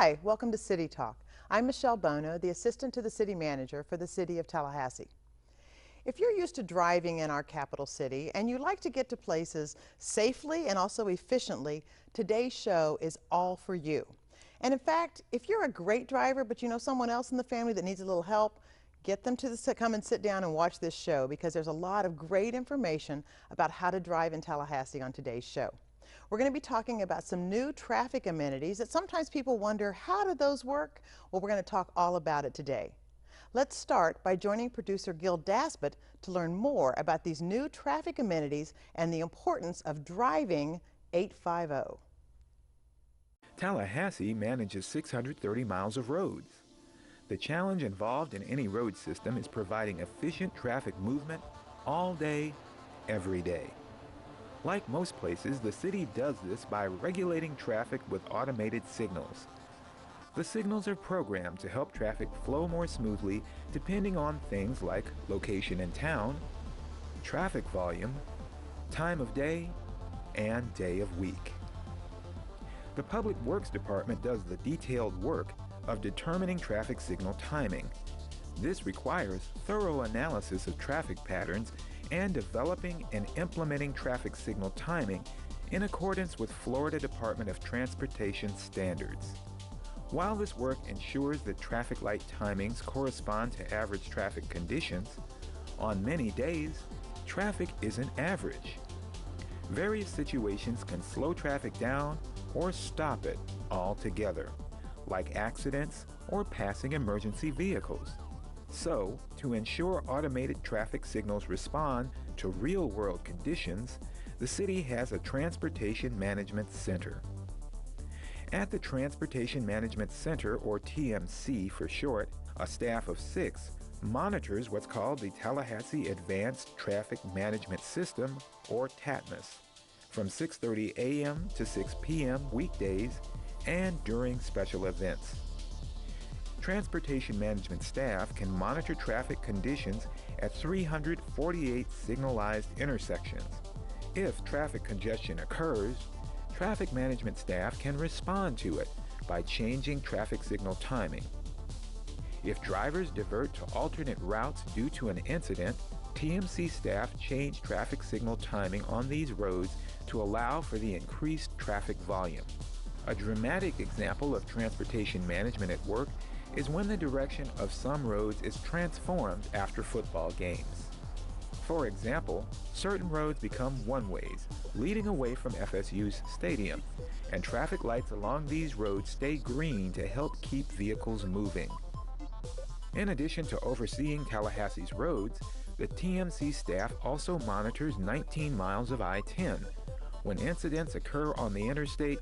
Hi, welcome to City Talk. I'm Michelle Bono, the Assistant to the City Manager for the City of Tallahassee. If you're used to driving in our capital city and you like to get to places safely and also efficiently, today's show is all for you. And in fact, if you're a great driver but you know someone else in the family that needs a little help, get them to come and sit down and watch this show because there's a lot of great information about how to drive in Tallahassee on today's show. We're going to be talking about some new traffic amenities that sometimes people wonder, how do those work? Well, we're going to talk all about it today. Let's start by joining producer Gil Daspit to learn more about these new traffic amenities and the importance of driving 850. Tallahassee manages 630 miles of roads. The challenge involved in any road system is providing efficient traffic movement all day, every day. Like most places, the city does this by regulating traffic with automated signals. The signals are programmed to help traffic flow more smoothly depending on things like location in town, traffic volume, time of day, and day of week. The Public Works Department does the detailed work of determining traffic signal timing. This requires thorough analysis of traffic patterns and developing and implementing traffic signal timing in accordance with Florida Department of Transportation standards. While this work ensures that traffic light timings correspond to average traffic conditions, on many days, traffic isn't average. Various situations can slow traffic down or stop it altogether, like accidents or passing emergency vehicles. So, to ensure automated traffic signals respond to real-world conditions, the city has a Transportation Management Center. At the Transportation Management Center, or TMC for short, a staff of 6 monitors what's called the Tallahassee Advanced Traffic Management System, or TATMAS, from 6:30 a.m. to 6 p.m. weekdays and during special events. Transportation management staff can monitor traffic conditions at 348 signalized intersections. If traffic congestion occurs, traffic management staff can respond to it by changing traffic signal timing. If drivers divert to alternate routes due to an incident, TMC staff change traffic signal timing on these roads to allow for the increased traffic volume. A dramatic example of transportation management at work is when the direction of some roads is transformed after football games. For example, certain roads become one-ways, leading away from FSU's stadium, and traffic lights along these roads stay green to help keep vehicles moving. In addition to overseeing Tallahassee's roads, the TMC staff also monitors 19 miles of I-10. When incidents occur on the interstate,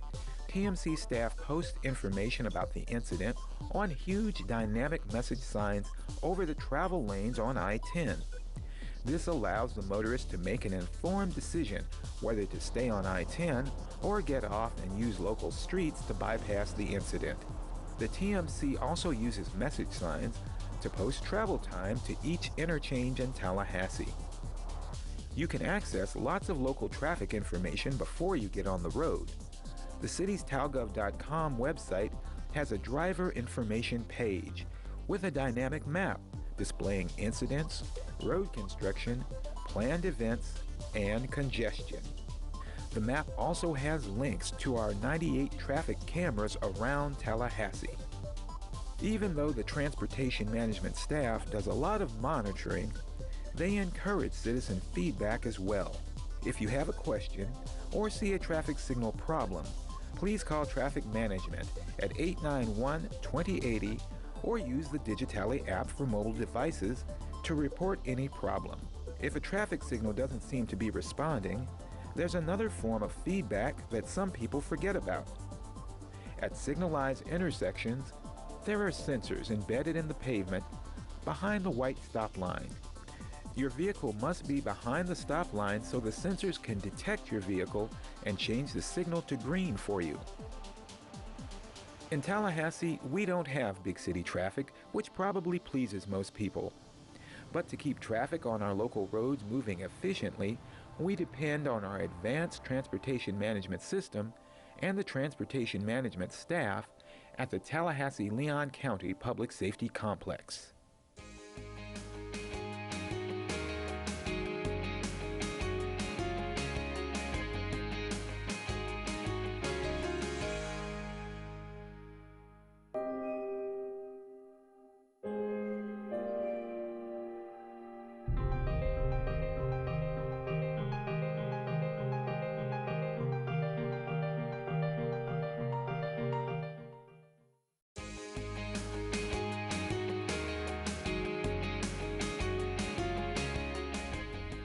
TMC staff posts information about the incident on huge dynamic message signs over the travel lanes on I-10. This allows the motorist to make an informed decision whether to stay on I-10 or get off and use local streets to bypass the incident. The TMC also uses message signs to post travel time to each interchange in Tallahassee. You can access lots of local traffic information before you get on the road. The city's talgov.com website has a driver information page with a dynamic map displaying incidents, road construction, planned events, and congestion. The map also has links to our 98 traffic cameras around Tallahassee. Even though the transportation management staff does a lot of monitoring, they encourage citizen feedback as well. If you have a question or see a traffic signal problem, please call Traffic Management at 891-2080 or use the Digitally app for mobile devices to report any problem. If a traffic signal doesn't seem to be responding, there's another form of feedback that some people forget about. At signalized intersections, there are sensors embedded in the pavement behind the white stop line. Your vehicle must be behind the stop line so the sensors can detect your vehicle and change the signal to green for you. In Tallahassee, we don't have big city traffic, which probably pleases most people. But to keep traffic on our local roads moving efficiently, we depend on our advanced transportation management system and the transportation management staff at the Tallahassee-Leon County Public Safety Complex.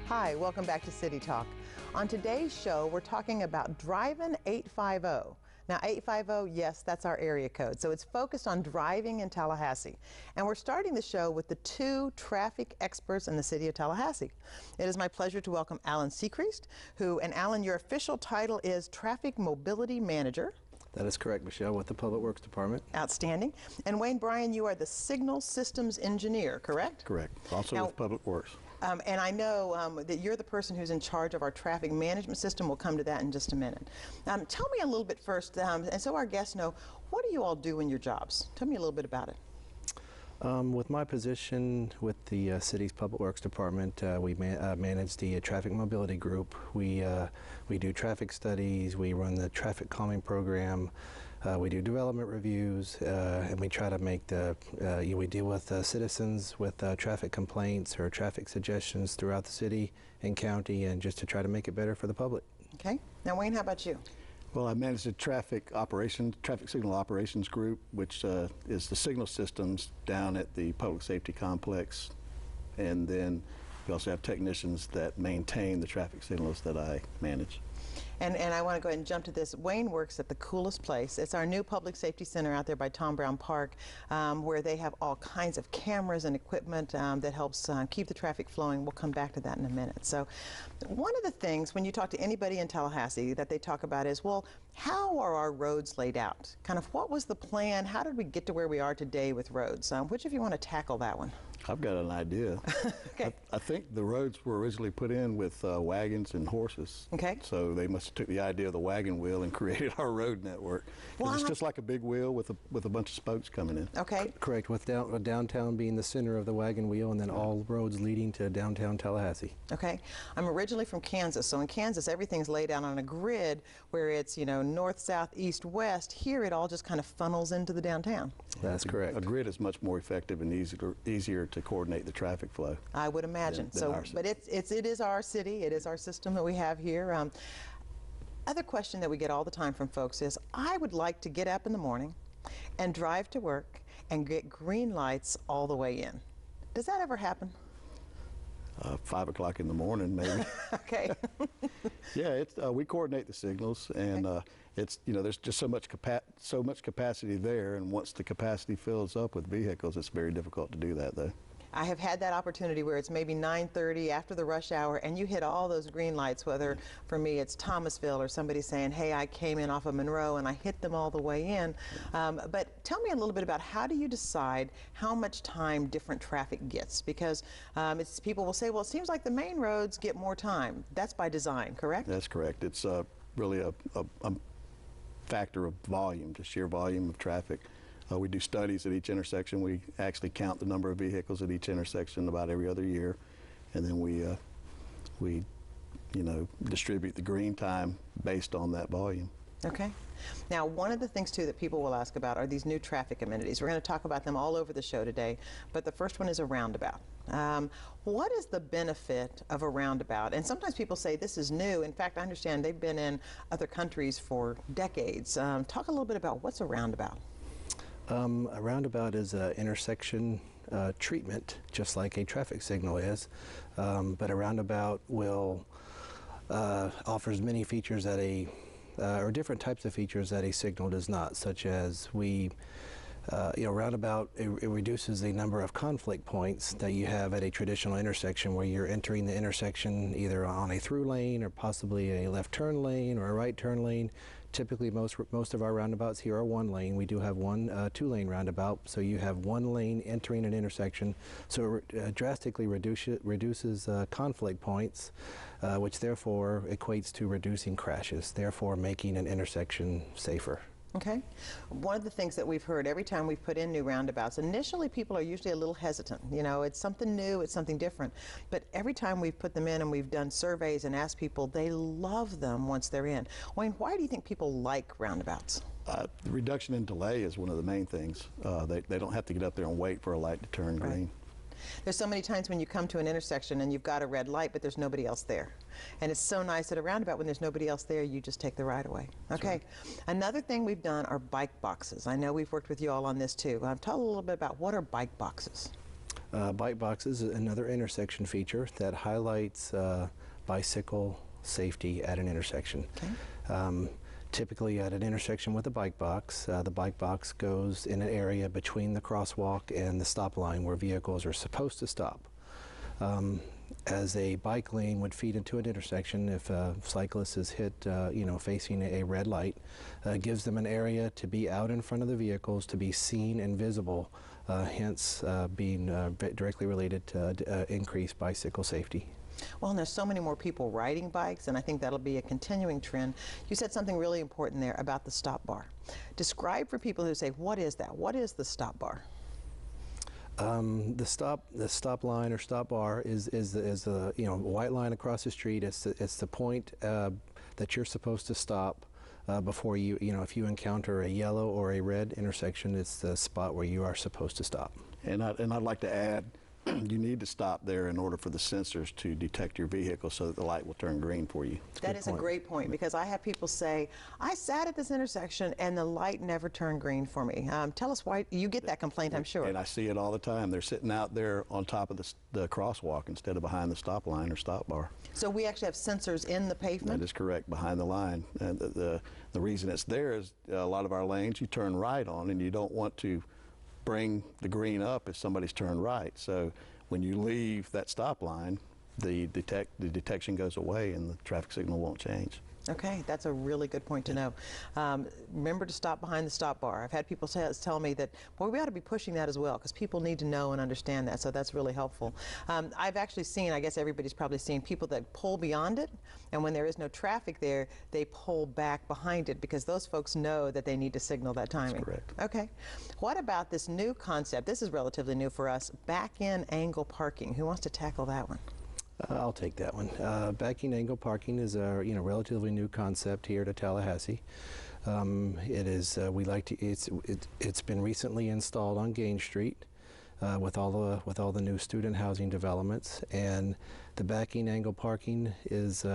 Hi, welcome back to City Talk. On today's show, we're talking about driving 850. Now, 850, yes, that's our area code. So it's focused on driving in Tallahassee. And we're starting the show with the two traffic experts in the city of Tallahassee. It is my pleasure to welcome Alan Sechrist, and Alan, your official title is Traffic Mobility Manager. That is correct, Michelle, with the Public Works Department. Outstanding. And Wayne Bryan, you are the Signal Systems Engineer, correct? Correct. Also Now, with Public Works. And I know that you're the person who's in charge of our traffic management system. We'll come to that in just a minute. Tell me a little bit first, and so our guests know, what do you all do in your jobs? Tell me a little bit about it. With my position with the city's Public Works Department, we manage the traffic mobility group. We do traffic studies, we run the traffic calming program, we do development reviews, and we try to make we deal with citizens with traffic complaints or traffic suggestions throughout the city and county, and just to try to make it better for the public. Okay. Now, Wayne, how about you? Well, I manage the traffic signal operations group, which is the signal systems down at the public safety complex. And then we also have technicians that maintain the traffic signals that I manage. And I want to go ahead and jump to this. Wayne works at the coolest place. It's our new public safety center out there by Tom Brown Park, where they have all kinds of cameras and equipment that helps keep the traffic flowing. We'll come back to that in a minute. So one of the things when you talk to anybody in Tallahassee that they talk about is, well, how are our roads laid out? Kind of what was the plan? How did we get to where we are today with roads? Which of you want to tackle that one? I've got an idea. Okay. I think the roads were originally put in with wagons and horses. Okay. So they must have took the idea of the wagon wheel and created our road network. 'Cause Well, it's just like a big wheel with a bunch of spokes coming in. Okay. Correct, with downtown being the center of the wagon wheel, and then all roads leading to downtown Tallahassee. Okay. I'm originally from Kansas, so in Kansas everything's laid out on a grid where it's, north, south, east, west. Here it all just kind of funnels into the downtown. That's correct. A grid is much more effective and easier to coordinate the traffic flow. I would imagine. Than our But it is our city, it is our system that we have here. Other question that we get all the time from folks is, I would like to get up in the morning and drive to work and get green lights all the way in. Does that ever happen? 5 o'clock in the morning, maybe. Okay. Yeah, we coordinate the signals, and it's there's just so much capacity there, and once the capacity fills up with vehicles, it's very difficult to do that, though. I have had that opportunity where it's maybe 9:30 after the rush hour and you hit all those green lights, whether for me it's Thomasville or somebody saying, hey, I came in off of Monroe and I hit them all the way in. But tell me a little bit about how do you decide how much time different traffic gets? Because people will say, well, it seems like the main roads get more time. That's by design, correct? That's correct. It's really a factor of volume, just sheer volume of traffic. We do studies at each intersection. We actually count the number of vehicles at each intersection about every other year, and then we distribute the green time based on that volume. Okay. Now, one of the things, too, that people will ask about are these new traffic amenities. We're going to talk about them all over the show today, but the first one is a roundabout. What is the benefit of a roundabout? And sometimes people say this is new. In fact, I understand they've been in other countries for decades. Talk a little bit about what's a roundabout. A roundabout is an intersection treatment, just like a traffic signal is, but a roundabout offers many features that or different types of features that a signal does not, such as roundabout, it reduces the number of conflict points that you have at a traditional intersection where you're entering the intersection either on a through lane or possibly a left turn lane or a right turn lane. Typically, most of our roundabouts here are one lane. We do have one two-lane roundabout, so you have one lane entering an intersection. So it drastically reduces conflict points, which therefore equates to reducing crashes, therefore making an intersection safer. Okay. One of the things that we've heard every time we've put in new roundabouts, initially people are usually a little hesitant. You know, it's something new, it's something different. But every time we've put them in and we've done surveys and asked people, they love them once they're in. Wayne, why do you think people like roundabouts? The reduction in delay is one of the main things. They don't have to get up there and wait for a light to turn green. There's so many times when you come to an intersection and you've got a red light, but there's nobody else there. And it's so nice at a roundabout when there's nobody else there, you just take the right of way. Okay. Right. Another thing we've done are bike boxes. I know we've worked with you all on this too. Tell a little bit about what are bike boxes. Bike boxes is another intersection feature that highlights bicycle safety at an intersection. Okay. Typically at an intersection with a bike box, the bike box goes in an area between the crosswalk and the stop line where vehicles are supposed to stop. As a bike lane would feed into an intersection, if a cyclist is hit, facing a red light, gives them an area to be out in front of the vehicles, to be seen and visible, hence being directly related to increased bicycle safety. Well, and there's so many more people riding bikes, and I think that'll be a continuing trend. You said something really important there about the stop bar. Describe for people who say, what is that? What is the stop bar? The stop line or stop bar is the white line across the street. It's the point that you're supposed to stop before if you encounter a yellow or a red intersection. It's the spot where you are supposed to stop. And I'd like to add, you need to stop there in order for the sensors to detect your vehicle so that the light will turn green for you. That is a great point, because I have people say, I sat at this intersection and the light never turned green for me. Tell us why. You get that complaint, I'm sure. And I see it all the time. They're sitting out there on top of the crosswalk instead of behind the stop line or stop bar. So we actually have sensors in the pavement? That is correct, behind the line. And the reason it's there is a lot of our lanes you turn right on, and you don't want to bring the green up if somebody's turned right. So when you leave that stop line, the detection goes away and the traffic signal won't change. Okay, that's a really good point to know. Remember to stop behind the stop bar. I've had people tell me that, boy, we ought to be pushing that as well, because people need to know and understand that, so that's really helpful. I've actually seen, I guess everybody's probably seen, people that pull beyond it, and when there is no traffic there, they pull back behind it, because those folks know that they need to signal that timing. That's correct. Okay. What about this new concept? This is relatively new for us, back-in angle parking. Who wants to tackle that one? I'll take that one. Backing angle parking is a relatively new concept here to Tallahassee. It's been recently installed on Gain Street with all the new student housing developments, and the backing angle parking is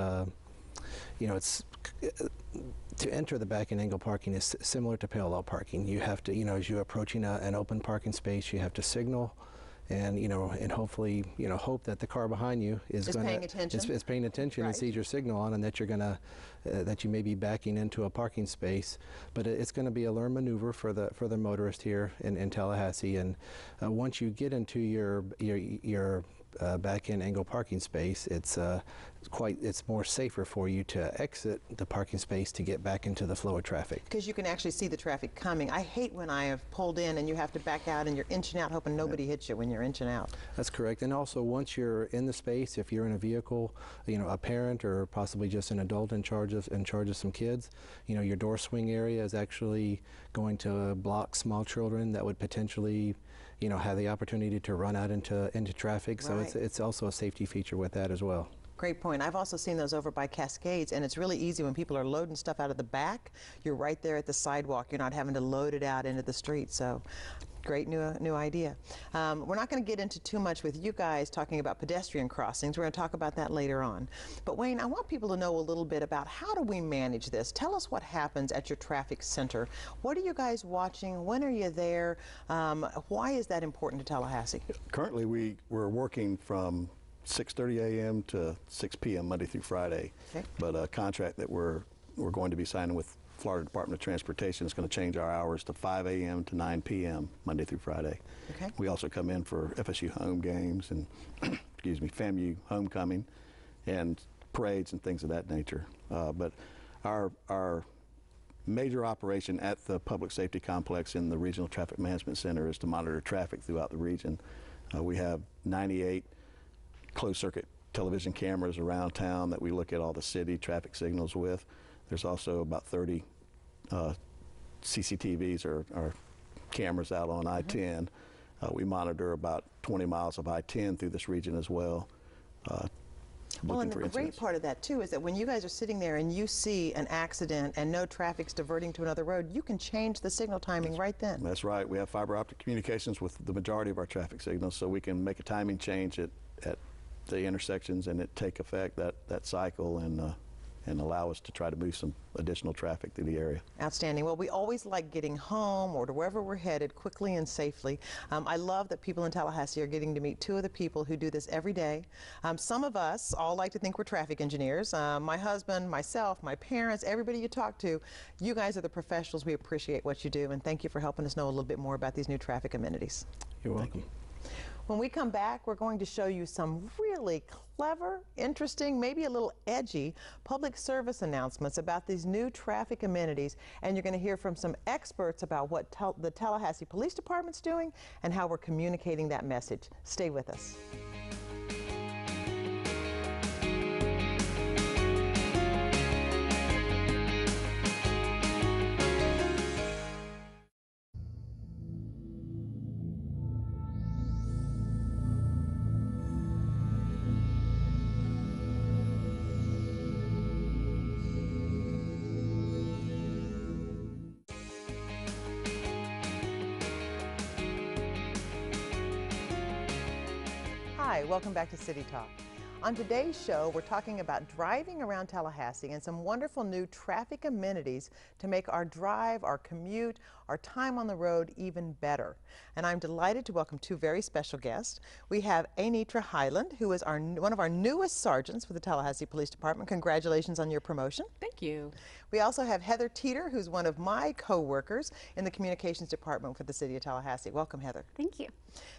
it's to enter the backing angle parking is similar to parallel parking. You have to, as you're approaching an open parking space, you have to signal. And and hopefully hope that the car behind you is paying attention. Is paying attention, right, and sees your signal on, and that you're gonna that you may be backing into a parking space. But it's going to be a learned maneuver for the motorist here in Tallahassee. And once you get into your back-in angle parking space, it's more safer for you to exit the parking space to get back into the flow of traffic. Because you can actually see the traffic coming. I hate when I have pulled in and you have to back out and you're inching out hoping nobody hits you when you're inching out. That's correct. And also, once you're in the space, if you're in a vehicle, a parent or possibly just an adult in charge of some kids, your door swing area is actually going to block small children that would potentially have the opportunity to run out into traffic. So Right. it's also a safety feature with that as well. Great point. I've also seen those over by Cascades, and it's really easy when people are loading stuff out of the back. You're right there at the sidewalk. You're not having to load it out into the street. So great new idea. We're not going to get into too much with you guys talking about pedestrian crossings. We're going to talk about that later on. But Wayne, I want people to know a little bit about how do we manage this. Tell us what happens at your traffic center. What are you guys watching? When are you there? Why is that important to Tallahassee? Currently, we're working from 6:30 a.m. to 6 p.m. Monday through Friday. Okay. But a contract that we're going to be signing with Florida Department of Transportation is going to change our hours to 5 a.m. to 9 p.m. Monday through Friday. Okay. We also come in for FSU home games and excuse me, FAMU homecoming and parades and things of that nature. But our major operation at the Public Safety Complex in the Regional Traffic Management Center is to monitor traffic throughout the region. We have 98 closed-circuit television cameras around town that we look at all the city traffic signals with. There's also about 30 CCTVs or cameras out on I-10. We monitor about 20 miles of I-10 through this region as well. Well, and the great incidents. part of that, too, is that when you guys are sitting there and you see an accident and no traffic's diverting to another road, you can change the signal timing right then. That's right. We have fiber optic communications with the majority of our traffic signals, so we can make a timing change at the intersections and it take effect that cycle and allow us to try to move some additional traffic through the area. Outstanding. Well, we always like getting home or to wherever we're headed quickly and safely. I love that people in Tallahassee are getting to meet two of the people who do this every day. Some of us all like to think we're traffic engineers. My husband, myself, my parents, everybody you talk to, you guys are the professionals. We appreciate what you do, and thank you for helping us know a little bit more about these new traffic amenities. You're welcome. When we come back, we're going to show you some really clever, interesting, maybe a little edgy public service announcements about these new traffic amenities, and you're going to hear from some experts about what the Tallahassee Police Department's doing and how we're communicating that message. Stay with us. Hi, welcome back to City Talk. On today's show, we're talking about driving around Tallahassee and some wonderful new traffic amenities to make our drive, our commute, our time on the road even better. And I'm delighted to welcome two very special guests. We have Anitra Highland, who is one of our newest sergeants for the Tallahassee Police Department. Congratulations on your promotion. Thank you. We also have Heather Teeter, who's one of my co-workers in the Communications Department for the City of Tallahassee. Welcome, Heather. Thank you.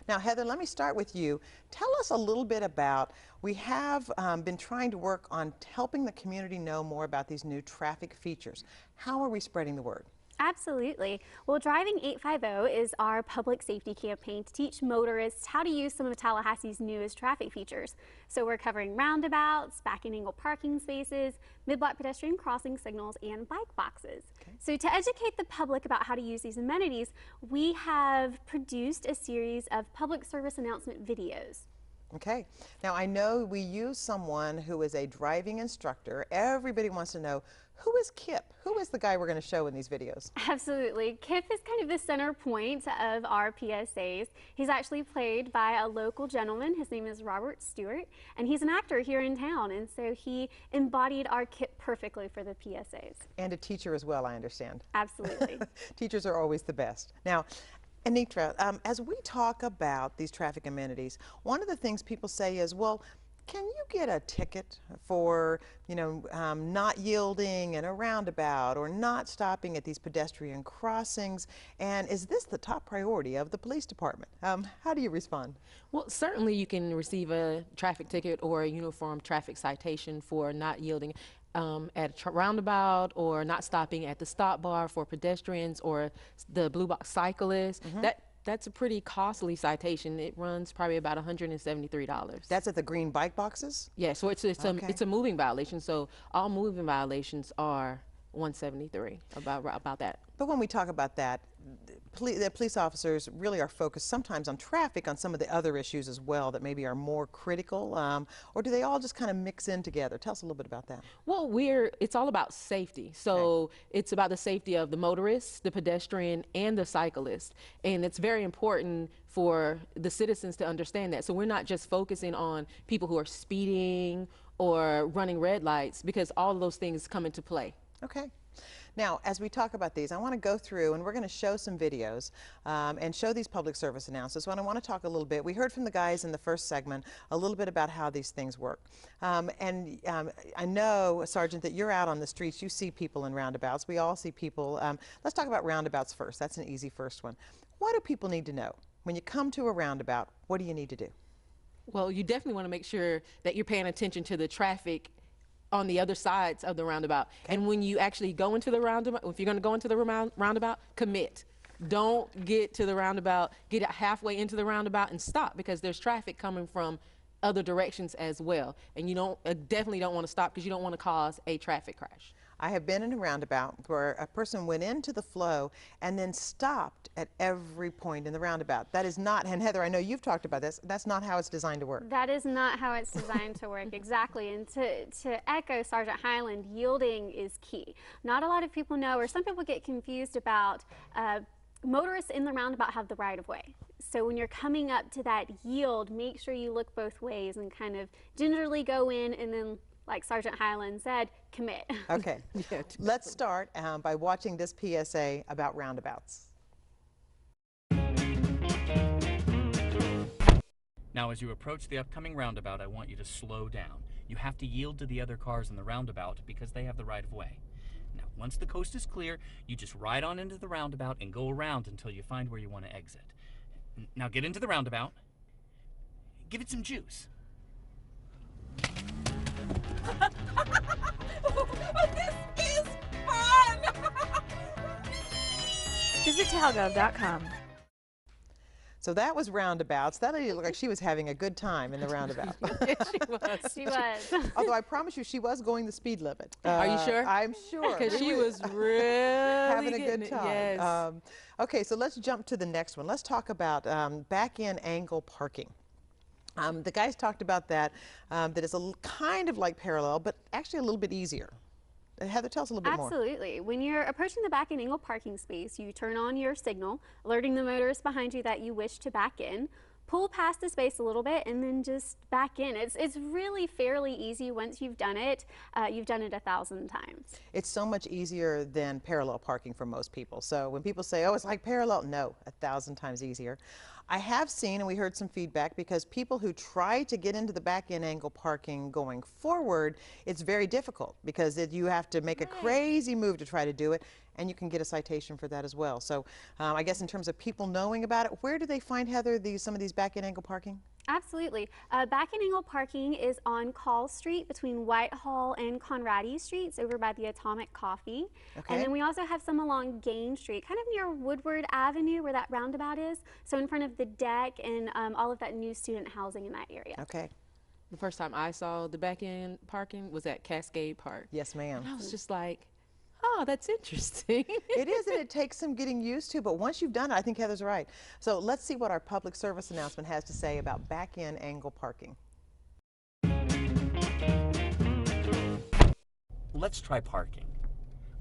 Now, Heather, let me start with you. Tell us a little bit about, we have been trying to work on helping the community know more about these new traffic features. How are we spreading the word? Absolutely. Well, Driving 850 is our public safety campaign to teach motorists how to use some of Tallahassee's newest traffic features. So we're covering roundabouts, back and angle parking spaces, mid-block pedestrian crossing signals, and bike boxes. Okay. So to educate the public about how to use these amenities, we have produced a series of public service announcement videos. Okay. Now, I know we use someone who is a driving instructor. Everybody wants to know, who is Kip? Who is the guy we're going to show in these videos? Absolutely. Kip is kind of the center point of our PSAs. He's actually played by a local gentleman. His name is Robert Stewart, and he's an actor here in town, and so he embodied our Kip perfectly for the PSAs. And a teacher as well, I understand. Absolutely. Teachers are always the best. Now, Anitra, as we talk about these traffic amenities, one of the things people say is, well, can you get a ticket for, not yielding in a roundabout or not stopping at these pedestrian crossings? And is this the top priority of the police department? How do you respond? Well, certainly you can receive a traffic ticket or a uniform traffic citation for not yielding at a roundabout or not stopping at the stop bar for pedestrians or the blue box cyclists. Mm-hmm. That's a pretty costly citation. It runs probably about $173. That's at the green bike boxes? Yeah, so it's a moving violation. So all moving violations are $173 about that. But when we talk about that, the police officers really are focused sometimes on traffic, on some of the other issues as well that maybe are more critical, or do they all just kind of mix in together? Tell us a little bit about that. Well, it's all about safety. So okay. It's about the safety of the motorist, the pedestrian, and the cyclist. And it's very important for the citizens to understand that. So we're not just focusing on people who are speeding or running red lights, because all of those things come into play. Okay. Now, as we talk about these, I want to go through and we're going to show some videos and show these public service announcements. And I want to talk a little bit. We heard from the guys in the first segment a little bit about how these things work. I know, Sergeant, that you're out on the streets. You see people in roundabouts. We all see people. Let's talk about roundabouts first. That's an easy first one. What do people need to know? When you come to a roundabout, what do you need to do? Well, you definitely want to make sure that you're paying attention to the traffic on the other sides of the roundabout. Okay. And when you actually go into the roundabout, if you're going to go into the roundabout, commit. Don't get to the roundabout, get halfway into the roundabout and stop, because there's traffic coming from other directions as well. And you definitely don't want to stop, because you don't want to cause a traffic crash. I have been in a roundabout where a person went into the flow and then stopped at every point in the roundabout. That is not, and Heather, I know you've talked about this, that's not how it's designed to work. That is not how it's designed to work, exactly. And to echo Sergeant Highland, yielding is key. Not a lot of people know, or some people get confused about motorists in the roundabout have the right of way. So when you're coming up to that yield, make sure you look both ways and kind of gingerly go in, and then, like Sergeant Highland said, commit. Okay, let's start by watching this PSA about roundabouts. Now, as you approach the upcoming roundabout, I want you to slow down. You have to yield to the other cars in the roundabout because they have the right of way. Now, once the coast is clear, you just ride on into the roundabout and go around until you find where you want to exit. Now get into the roundabout. Give it some juice. This is fun! Visit talgov.com. So that was roundabouts. That lady looked like she was having a good time in the roundabout. Yes, she was. She was. Although I promise you, she was going the speed limit. Are you sure? I'm sure. Because she was really having a getting good it, time. yes. Okay, so let's jump to the next one. Let's talk about back-end angle parking. The guys talked about that, that is kind of like parallel, but actually a little bit easier. Heather, tell us a little bit more. Absolutely. When you're approaching the back-end angle parking space, you turn on your signal, alerting the motorist behind you that you wish to back in. Pull past the space a little bit and then just back in. It's really fairly easy once you've done it. You've done it 1,000 times. It's so much easier than parallel parking for most people. So when people say, oh, it's like parallel, no, 1,000 times easier. I have seen, and we heard some feedback, because people who try to get into the back-end angle parking going forward, it's very difficult because you have to make a crazy move to try to do it, and you can get a citation for that as well. So I guess in terms of people knowing about it, where do they find, Heather, some of these back-end angle parking? Absolutely. Back-end angle parking is on Call Street between Whitehall and Conradi Streets over by the Atomic Coffee. Okay. And then we also have some along Gain Street, kind of near Woodward Avenue where that roundabout is. So in front of the deck and all of that new student housing in that area. Okay. The first time I saw the back-end parking was at Cascade Park. Yes, ma'am. And I was just like, oh, that's interesting. It is, and it takes some getting used to, but once you've done it, I think Heather's right. So let's see what our public service announcement has to say about back-end angle parking. Let's try parking.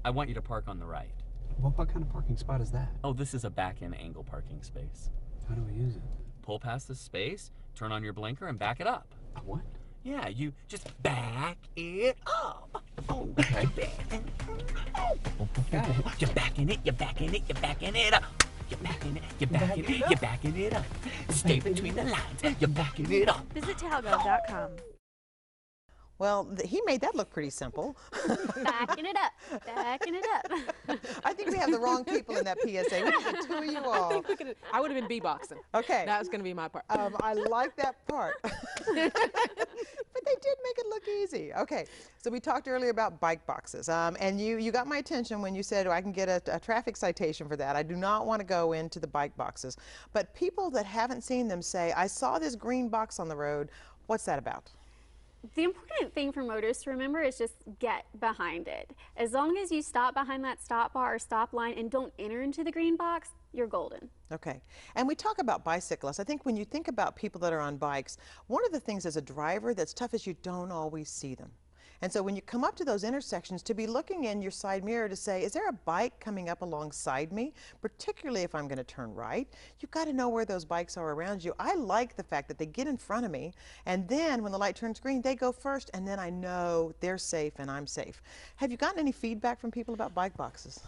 I want you to park on the right. What kind of parking spot is that? Oh, this is a back-end angle parking space. How do I use it? Pull past the space, turn on your blinker, and back it up. What? Yeah, you just back it up. Oh, Okay. You're backing it, you're backing it, you're backing it up. You're backing it, you're backing it, you're backing it up. Stay between the lines, you're backing it up. Visit talgov.com. Well, he made that look pretty simple. Backing it up, backing it up. I think we have the wrong people in that PSA. We have the two of you all. I would have been B-boxing. Okay. That was going to be my part. I like that part. But they did make it look easy. Okay, so we talked earlier about bike boxes, and you got my attention when you said, oh, I can get a traffic citation for that. I do not want to go into the bike boxes. But people that haven't seen them say, I saw this green box on the road. What's that about? The important thing for motorists to remember is just get behind it. As long as you stop behind that stop bar or stop line and don't enter into the green box, you're golden. Okay, and we talk about bicyclists. I think when you think about people that are on bikes, one of the things as a driver that's tough is you don't always see them. And so when you come up to those intersections, to be looking in your side mirror to say, is there a bike coming up alongside me, particularly if I'm going to turn right? You've got to know where those bikes are around you. I like the fact that they get in front of me, and then when the light turns green, they go first, and then I know they're safe and I'm safe. Have you gotten any feedback from people about bike boxes?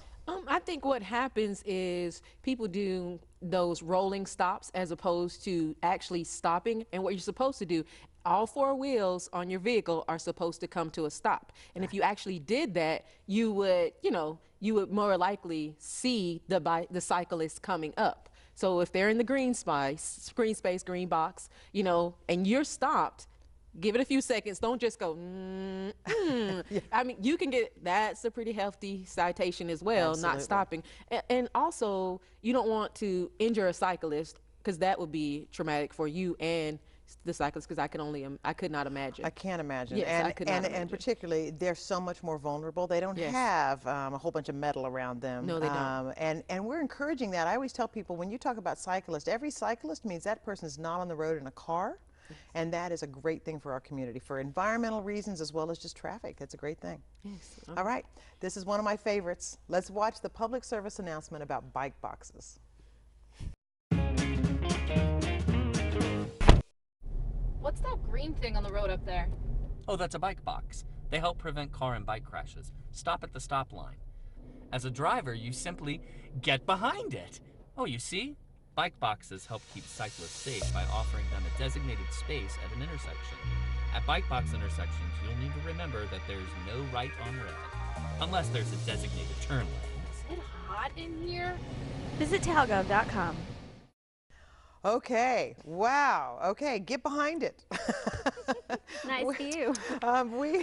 I think what happens is people do those rolling stops as opposed to actually stopping. And what you're supposed to do, all four wheels on your vehicle are supposed to come to a stop. And if you actually did that, you would, you would more likely see the cyclist coming up. So if they're in the green space, green box, and you're stopped, give it a few seconds. Don't just go, yeah. I mean, you can that's a pretty hefty citation as well, Absolutely. not stopping. And also, you don't want to injure a cyclist because that would be traumatic for you and the cyclists, because I could not imagine. I can't imagine. Yes, and, I could not and imagine. particularly, they're so much more vulnerable. They don't Yes. have a whole bunch of metal around them. No, they don't. And we're encouraging that. I always tell people, when you talk about cyclists, every cyclist means that person is not on the road in a car. And that is a great thing for our community, for environmental reasons as well as just traffic. That's a great thing. Yes. All right, this is one of my favorites. Let's watch the public service announcement about bike boxes. What's that green thing on the road up there? Oh, that's a bike box. They help prevent car and bike crashes. Stop at the stop line. As a driver, you simply get behind it. Oh, you see? Bike boxes help keep cyclists safe by offering them a designated space at an intersection. At bike box intersections, you'll need to remember that there's no right on red, unless there's a designated turn lane. Is it hot in here? Visit talgov.com. Okay, wow. Okay, get behind it. Nice view. Oh boy.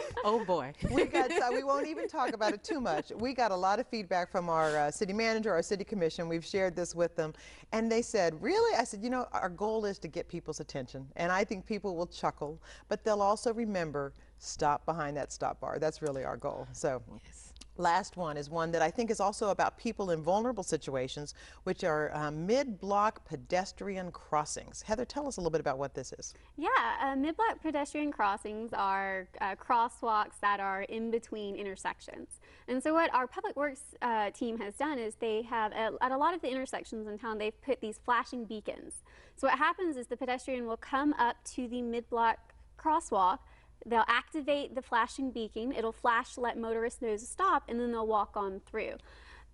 we won't even talk about it too much. We got a lot of feedback from our city manager, our city commission. We've shared this with them, and they said, really? I said, you know, our goal is to get people's attention, and I think people will chuckle, but they'll also remember, stop behind that stop bar. That's really our goal. So. Yes. Last one is one that I think is also about people in vulnerable situations, which are mid-block pedestrian crossings. Heather, tell us a little bit about what this is. Yeah, mid-block pedestrian crossings are crosswalks that are in between intersections. And so what our public works team has done is they have, at a lot of the intersections in town, they've put these flashing beacons. So what happens is the pedestrian will come up to the mid-block crosswalk. They'll activate the flashing beacon, it'll flash to let motorists know to stop, and then they'll walk on through.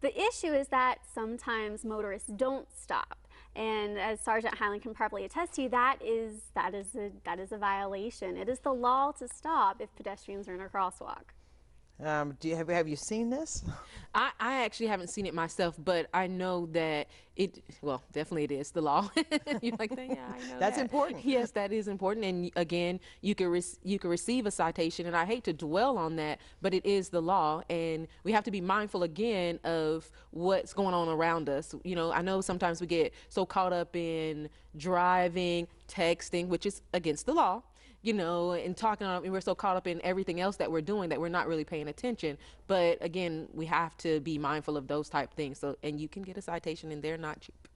The issue is that sometimes motorists don't stop. And as Sergeant Highland can probably attest to, that is a violation. It is the law to stop if pedestrians are in a crosswalk. Have you seen this? I actually haven't seen it myself, but I know that well, definitely it is the law. You're like, yeah, I know That's that. important. Yes, that is important. And again, you can receive a citation, and I hate to dwell on that, but it is the law, and we have to be mindful again of what's going on around us. You know, I know sometimes we get so caught up in driving, texting, which is against the law, you know, and talking on, and we're so caught up in everything else that we're doing that we're not really paying attention. But again, we have to be mindful of those type things. So, and you can get a citation, and they're not cheap.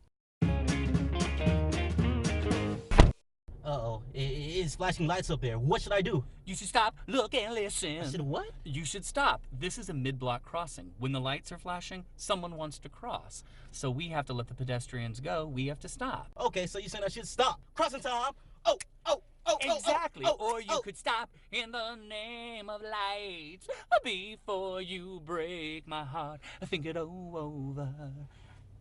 Uh-oh, it's flashing lights up there. What should I do? You should stop, look, and listen. I said what? You should stop. This is a mid-block crossing. When the lights are flashing, someone wants to cross. So we have to let the pedestrians go. We have to stop. Okay, so you're saying I should stop. Crossing time. Oh, oh. Oh, exactly. oh, oh, or you could stop in the name of lights before you break my heart. Think it over.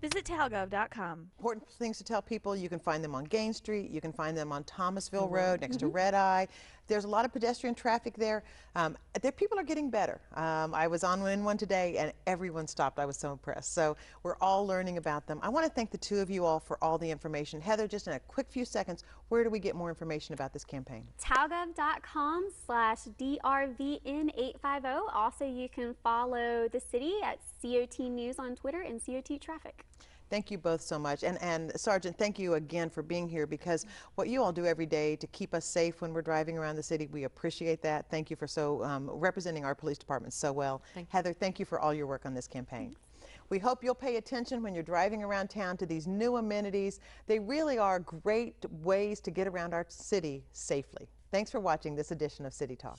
Visit talgov.com. Important things to tell people, you can find them on Gain Street, you can find them on Thomasville Road next to Red Eye. There's a lot of pedestrian traffic there. People are getting better. I was on one today and everyone stopped. I was so impressed. So we're all learning about them. I want to thank the two of you all for all the information. Heather, just in a quick few seconds, where do we get more information about this campaign? talgov.com/DRVN850. Also, you can follow the city at COT News on Twitter and COT Traffic. Thank you both so much. And Sergeant, thank you again for being here, because what you all do every day to keep us safe when we're driving around the city, we appreciate that. Thank you for representing our police department so well. Heather, thank you for all your work on this campaign. We hope you'll pay attention when you're driving around town to these new amenities. They really are great ways to get around our city safely. Thanks for watching this edition of City Talk.